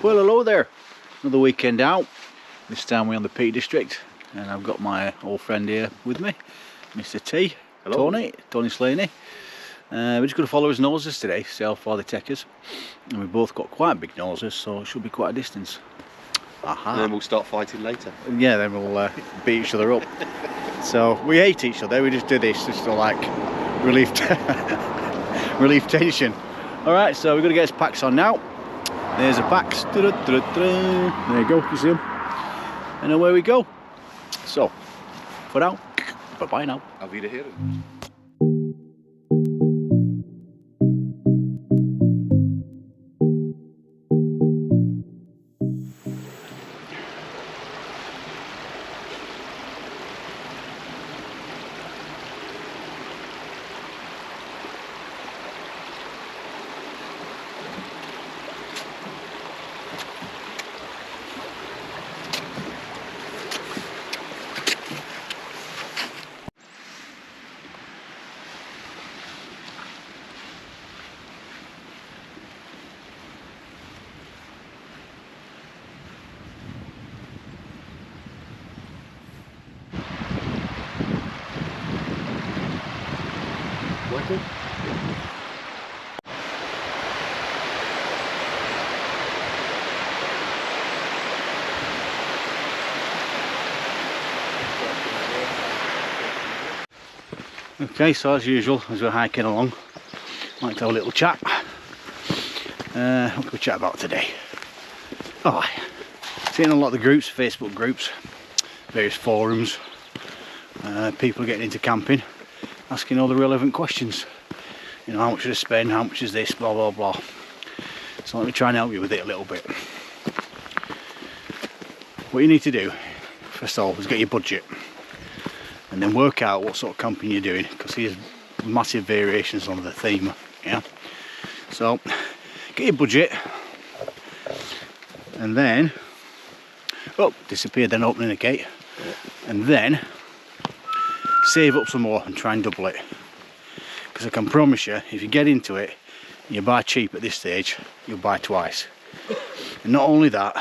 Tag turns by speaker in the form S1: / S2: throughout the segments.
S1: Well, hello there. Another weekend out. This time we're on the Peak District, and I've got my old friend here with me, Mr. T.
S2: Hello.
S1: Tony Slaney. We're just going to follow his noses today, see how far they take us. And we've both got quite big noses, so it should be quite a distance. Aha.
S2: And then we'll start fighting later.
S1: Yeah, then we'll beat each other up. So we hate each other. We just do this just to like relieve relieve tension. All right, so we're going to get his packs on now. There's a packs. There you go. You see them? And away we go. So, for now, bye bye now.
S2: Auf Wiederhören. Working?
S1: Okay, so as usual, as we're hiking along, I'd like to have a little chat. What can we chat about today? Oh, seeing a lot of the groups, Facebook groups, various forums, people getting into camping, asking all the relevant questions. You know, how much should I spend, how much is this, blah blah blah. So let me try and help you with it a little bit. What you need to do, first of all, is get your budget. And then work out what sort of camping you're doing, because there's massive variations on the theme. Yeah. So get your budget, and then disappear. Then opening the gate, and then save up some more and try and double it. Because I can promise you, if you get into it, and you buy cheap at this stage, you'll buy twice. And not only that,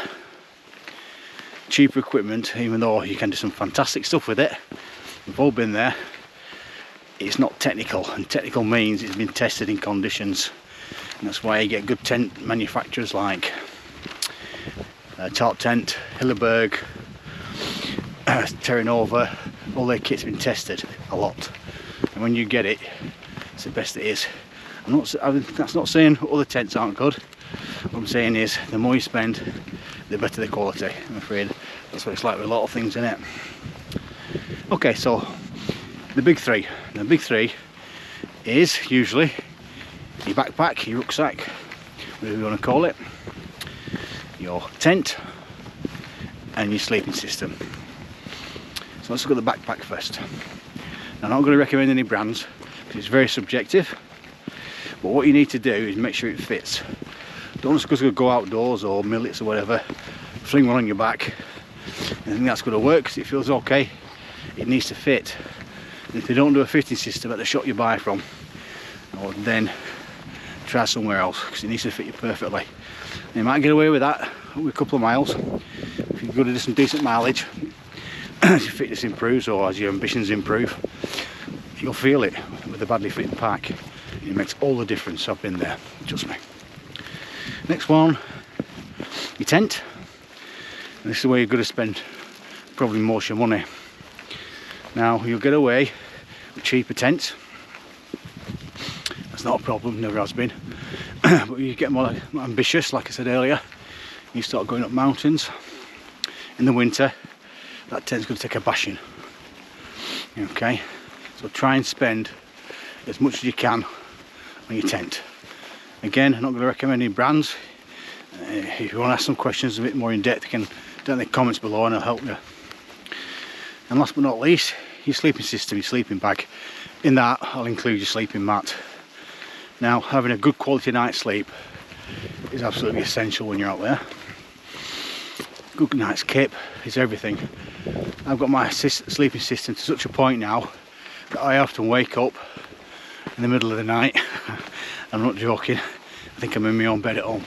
S1: cheaper equipment, even though you can do some fantastic stuff with it. We've all been there. It's not technical, and technical means it's been tested in conditions, and that's why you get good tent manufacturers like Top Tent, Hilleberg, Terra Nova. All their kit's been tested a lot, and when you get it, it's the best it is. That's not saying other tents aren't good. What I'm saying is, the more you spend, the better the quality. I'm afraid that's what it's like with a lot of things in it. Okay, so the big three. The big three is usually your backpack, your rucksack, whatever you want to call it, your tent, and your sleeping system. So let's look at the backpack first. Now, I'm not going to recommend any brands because it's very subjective, but what you need to do is make sure it fits. Don't just go outdoors or millets or whatever, fling one on your back and think that's going to work because it feels okay. It needs to fit, and if they don't do a fitting system at the shop you buy from, then try somewhere else, because it needs to fit you perfectly. You might get away with that with a couple of miles if you're going to do some decent mileage. As your fitness improves or as your ambitions improve, you'll feel it with a badly fitting pack. It makes all the difference. I've been there, trust me. Next one, your tent. And this is where you're going to spend probably most of your money. Now, you'll get away with cheaper tents. That's not a problem, never has been. But you get more ambitious, like I said earlier. You start going up mountains. In the winter, that tent's going to take a bashing. Okay, so try and spend as much as you can on your tent. Again, I'm not going to recommend any brands. If you want to ask some questions a bit more in depth, you can do it in the comments below and I'll help you. And last but not least, your sleeping system, your sleeping bag. In that, I'll include your sleeping mat. Now, having a good quality night's sleep is absolutely essential when you're out there. Good night's kip is everything. I've got my sleeping system to such a point now that I often wake up in the middle of the night. I'm not joking. I think I'm in my own bed at home.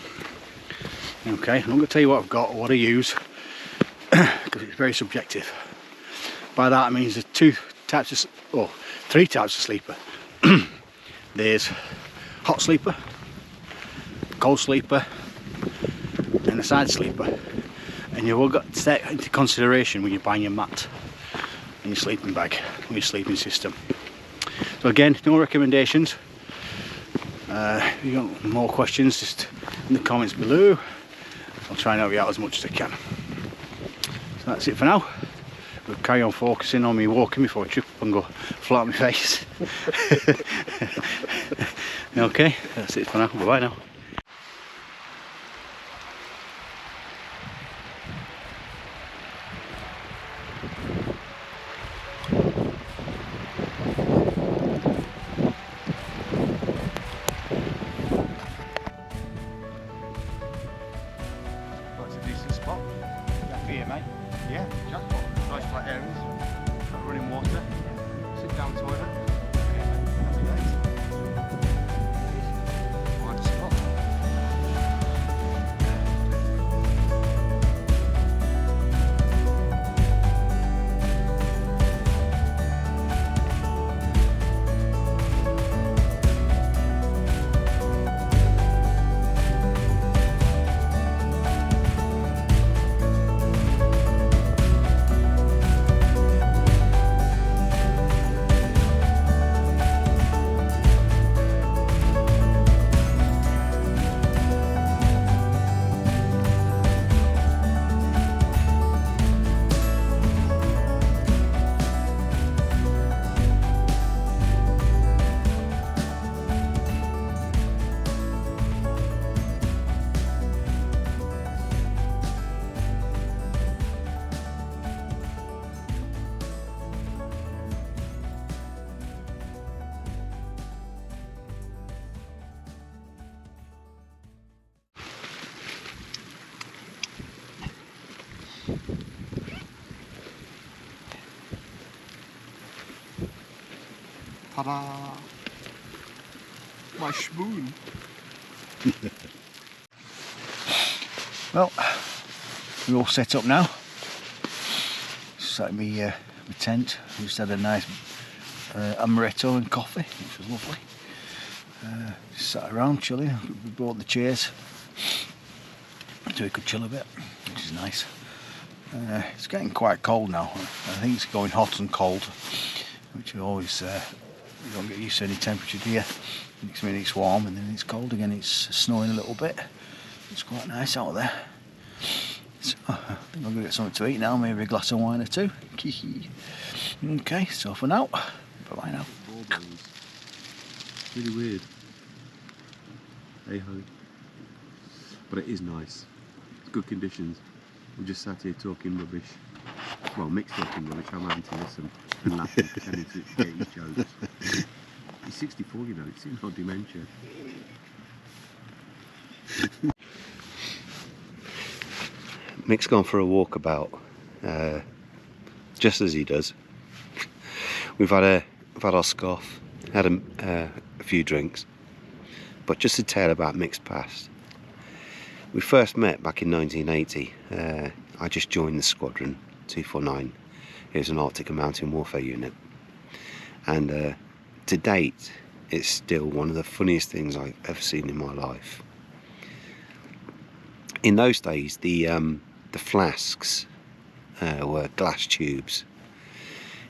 S1: Okay, I'm not going to tell you what I've got or what I use because it's very subjective. By that I mean there's three types of sleeper. There's hot sleeper, cold sleeper, and a side sleeper. And you've all got to take into consideration when you're buying your mat and your sleeping bag or your sleeping system. So again, no recommendations. If you've got more questions, just in the comments below. I'll try and help you out as much as I can. So that's it for now. We'll carry on focusing on me walking before I trip up and go flat on my face. Okay, that's it for now. Bye bye now. That's a decent spot. Back here, mate. Yeah, jackpot. Nice flat areas. Got running water. Sit down toilet. Happy days. Find a spot.
S2: Ta-da! My spoon.
S1: Well, we're all set up now. Sat in my tent. We just had a nice amaretto and coffee, which was lovely. Just sat around chilling. We brought the chairs so we could chill a bit, which is nice. It's getting quite cold now. I think it's going hot and cold, which you always you don't get used to any temperature, do you? Next minute it's warm and then it's cold again. It's snowing a little bit. It's quite nice out there. So I think I'm going to get something to eat now, maybe a glass of wine or two. Okay, so for now, bye bye now.
S2: Really weird. Hey ho. But it is nice. It's good conditions. We're just sat here talking rubbish. Well, mixed talking rubbish. I'm having to listen and laugh and pretending to get his jokes. He's 64, you know. It's not dementia. Mick's gone for a walkabout, just as he does. We've had our scoff, had a few drinks, but just to tell about Mick's past. We first met back in 1980. I just joined the Squadron 249. It was an Arctic and Mountain Warfare unit, and to date, it's still one of the funniest things I've ever seen in my life. In those days, the flasks were glass tubes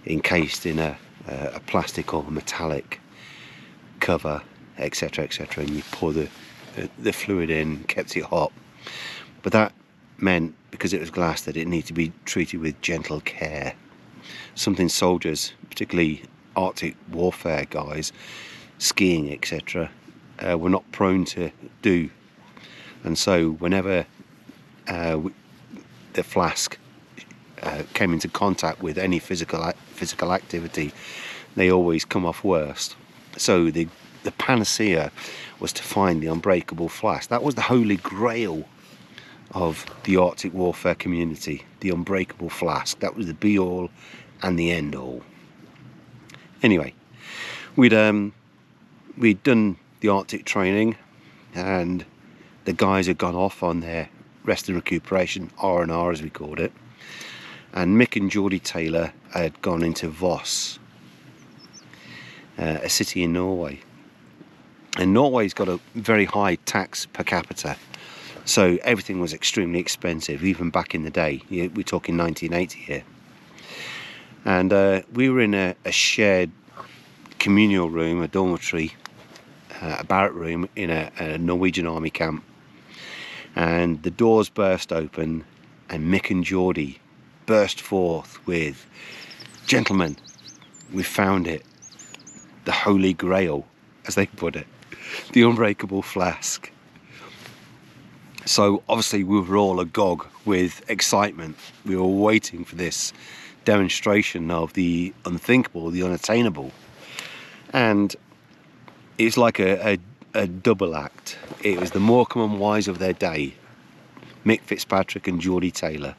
S2: encased in a plastic or metallic cover, etc., etc., and you pour the fluid in, kept it hot. But that meant, because it was glass, that it needed to be treated with gentle care. Something soldiers, particularly Arctic warfare guys, skiing, etc., were not prone to do. And so whenever the flask came into contact with any physical activity, they always come off worst. So the panacea was to find the unbreakable flask. That was the holy grail of the Arctic warfare community, the unbreakable flask. That was the be all and the end all. Anyway, we'd done the Arctic training, and the guys had gone off on their rest and recuperation, R&R as we called it. And Mick and Geordie Taylor had gone into Voss, a city in Norway. And Norway's got a very high tax per capita, so everything was extremely expensive, even back in the day. We're talking 1980 here. And we were in a shared communal room, a dormitory, a barrack room in a Norwegian army camp. And the doors burst open, and Mick and Geordie burst forth with, "Gentlemen, we found it. The Holy Grail," as they put it. The unbreakable flask. So obviously we were all agog with excitement. We were waiting for this demonstration of the unthinkable, the unattainable. And it's like a double act. It was the Morecambe and Wise of their day, Mick Fitzpatrick and Geordie Taylor.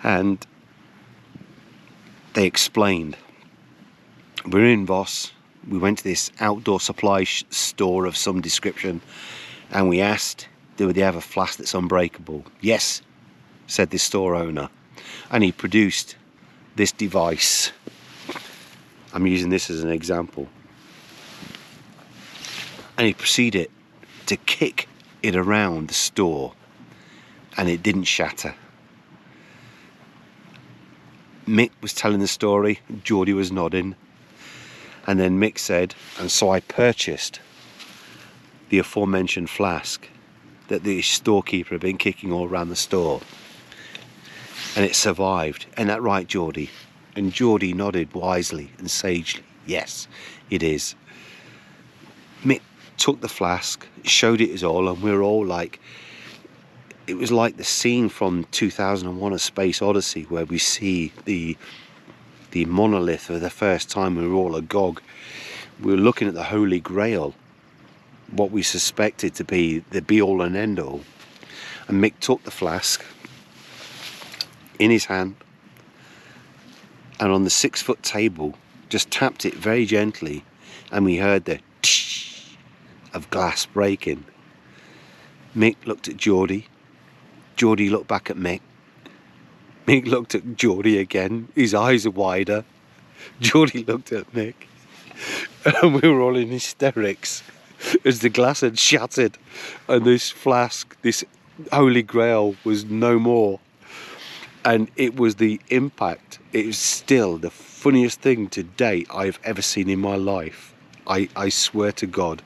S2: And they explained. We're in Voss. We went to this outdoor supply store of some description, and we asked, do they have a flask that's unbreakable? Yes, said the store owner. And he produced this device. I'm using this as an example. And he proceeded to kick it around the store, and it didn't shatter. Mick was telling the story, Geordie was nodding. And then Mick said, and so I purchased the aforementioned flask that the storekeeper had been kicking all around the store. And it survived. Ain't that right, Geordie? And Geordie nodded wisely and sagely. Yes, it is. Mick took the flask, showed it us all, and we were all like, it was like the scene from 2001: A Space Odyssey, where we see the monolith for the first time. We were all agog. We were looking at the Holy Grail, what we suspected to be the be-all and end-all. And Mick took the flask in his hand, and on the 6-foot table just tapped it very gently, and we heard the tsh of glass breaking. Mick looked at Geordie. Geordie looked back at Mick. Mick looked at Geordie again, his eyes are wider. Geordie looked at Mick, and we were all in hysterics as the glass had shattered and this flask, this Holy Grail, was no more. And it was the impact. It is still the funniest thing to date I've ever seen in my life. I swear to God,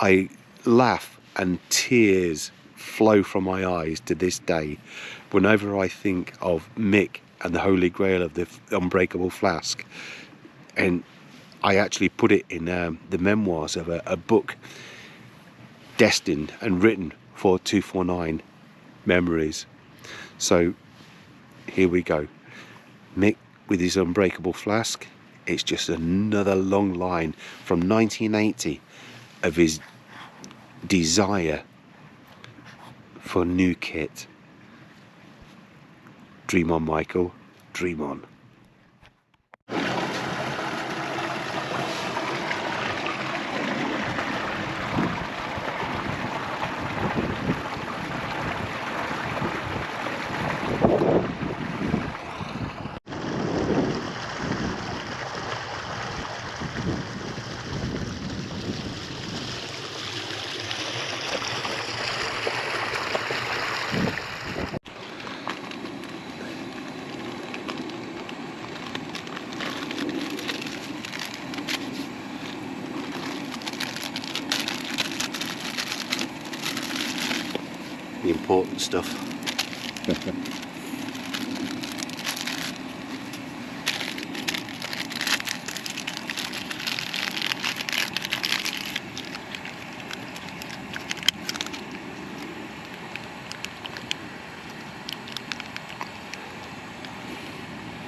S2: I laugh and tears flow from my eyes to this day whenever I think of Mick and the Holy Grail of the unbreakable flask. And I actually put it in the memoirs of a book destined and written for 249 Memories. So here we go. Mick with his unbreakable flask. It's just another long line from 1980 of his desire for new kit. Dream on, Michael, dream on. The important stuff.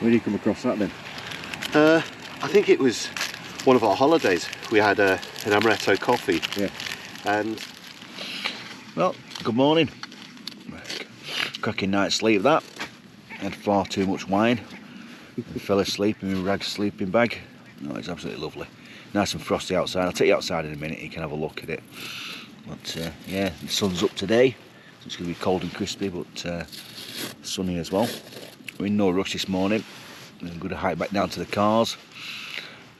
S1: Where did you come across that then?
S2: I think it was one of our holidays. We had an amaretto coffee.
S1: Yeah.
S2: And
S1: Well, good morning. Cracking night's sleep that. Had far too much wine. Fell asleep in my rag sleeping bag. No, it's absolutely lovely. Nice and frosty outside. I'll take you outside in a minute, you can have a look at it. But yeah, the sun's up today.
S3: It's going to be cold and crispy, but sunny as well. We're in no rush this morning. I'm going to hike back down to the cars.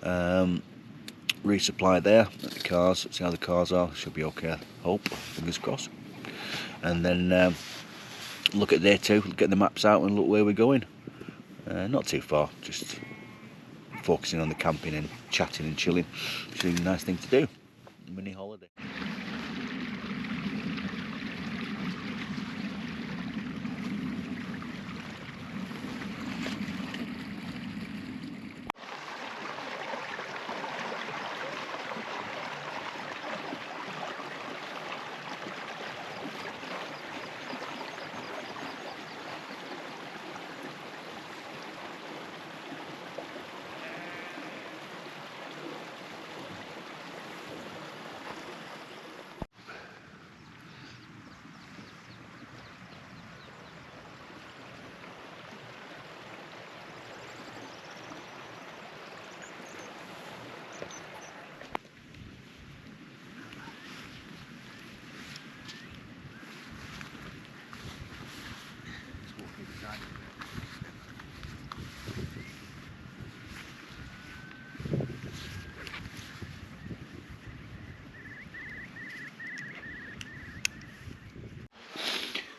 S3: Resupply there at the cars, see how the cars are. Should be okay, I hope, fingers crossed. And then look at day 2, get the maps out and look where we're going. Not too far, just focusing on the camping and chatting and chilling. It's a nice thing to do. Mini holiday.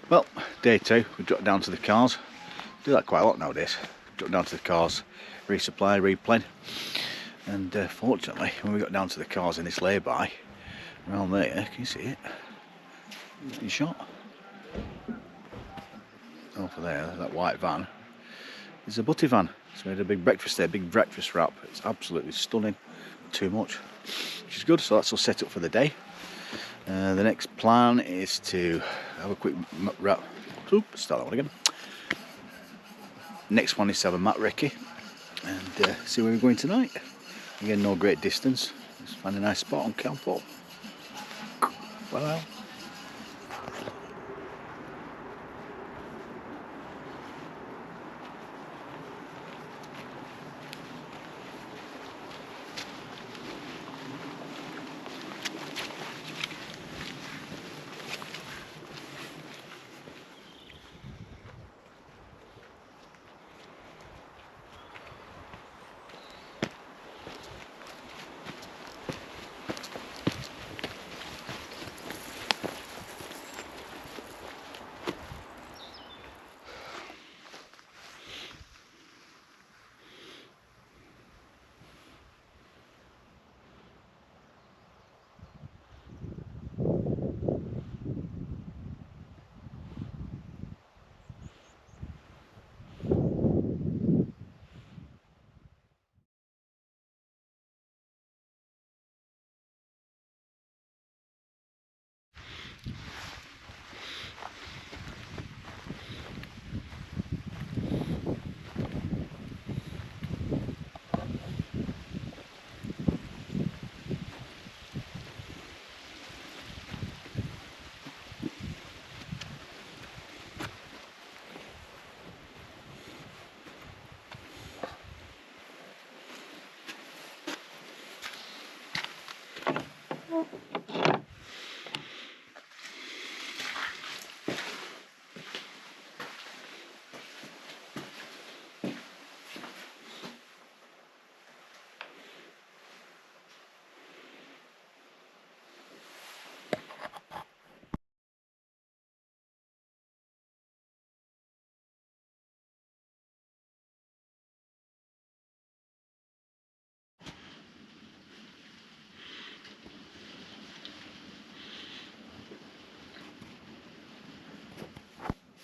S1: Well, day 2, we dropped down to the cars. Do that quite a lot nowadays. Drop down to the cars, resupply, replen. And fortunately, when we got down to the cars in this lay-by, around there, can you see it? In shot. Over there, that white van, is a butty van. So we had a big breakfast there, big breakfast wrap. It's absolutely stunning. Too much, which is good. So that's all set up for the day. The next plan is to have a quick wrap. Oops, start that one again. Next one is to have a mat recce and see where we're going tonight. Again, no great distance. Just find a nice spot and camp up. Well.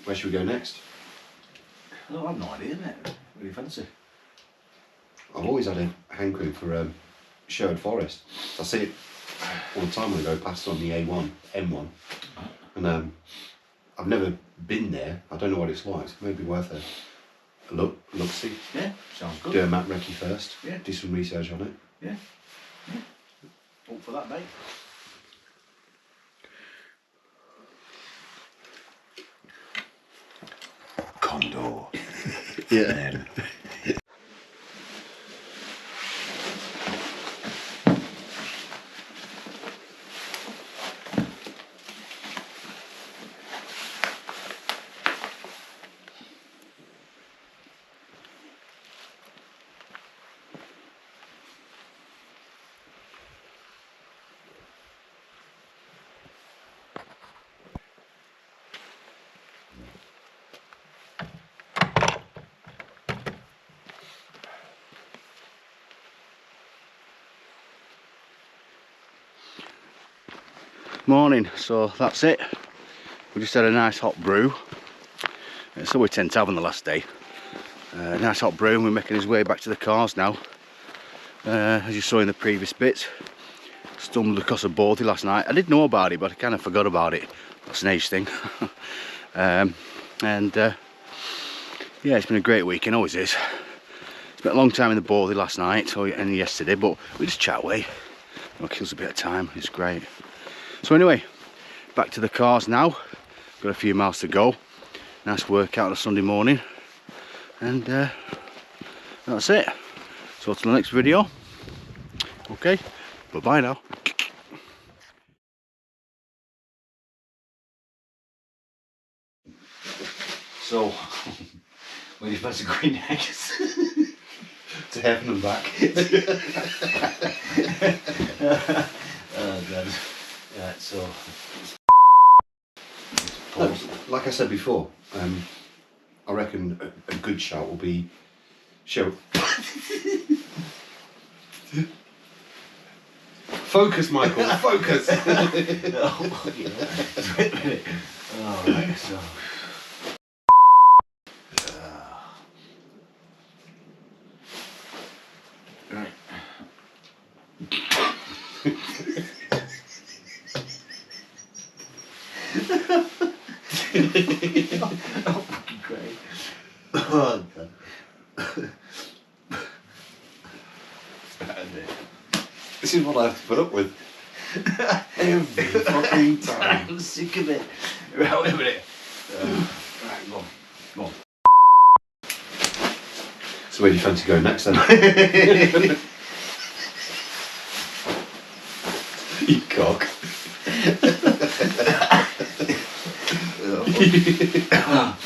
S2: Where should we go next?
S1: I have no idea, mate. What do you fancy?
S2: I've always had a hankering for Sherwood Forest. I see it all the time when I go past on the A1, M1. And I've never been there. I don't know what it's like. So maybe worth a look, see.
S1: Yeah, sounds good.
S2: Do a map recce first.
S1: Yeah.
S2: Do some research on it.
S1: Yeah. Up for that, mate.
S2: Condor. Yeah.
S1: Morning, so that's it. We just had a nice hot brew. So we tend to have on the last day. Nice hot brew, and we're making his way back to the cars now. As you saw in the previous bits, stumbled across a boardie last night. I did know about it, but I kind of forgot about it. That's an age thing. Yeah, it's been a great weekend, always is. Spent a long time in the boardie last night and yesterday, but we just chat away. Kills a bit of time, it's great. So anyway, back to the cars now. Got a few miles to go. Nice workout on a Sunday morning. And that's it. So till the next video. Okay, bye-bye now. So, where do you fancy going next?
S2: To heaven and back.
S1: Oh God. Yeah, so
S2: Like I said before, I reckon a good shout will be show. Focus, Michael. Focus.
S1: Alright, so right. Oh, fucking great.
S2: Oh, God. This is what I have to put up with every fucking time.
S1: I'm sick of it. Right, wait a minute. Right, go on. Go on.
S2: So where do you fancy going next then? You cock.
S1: Oh,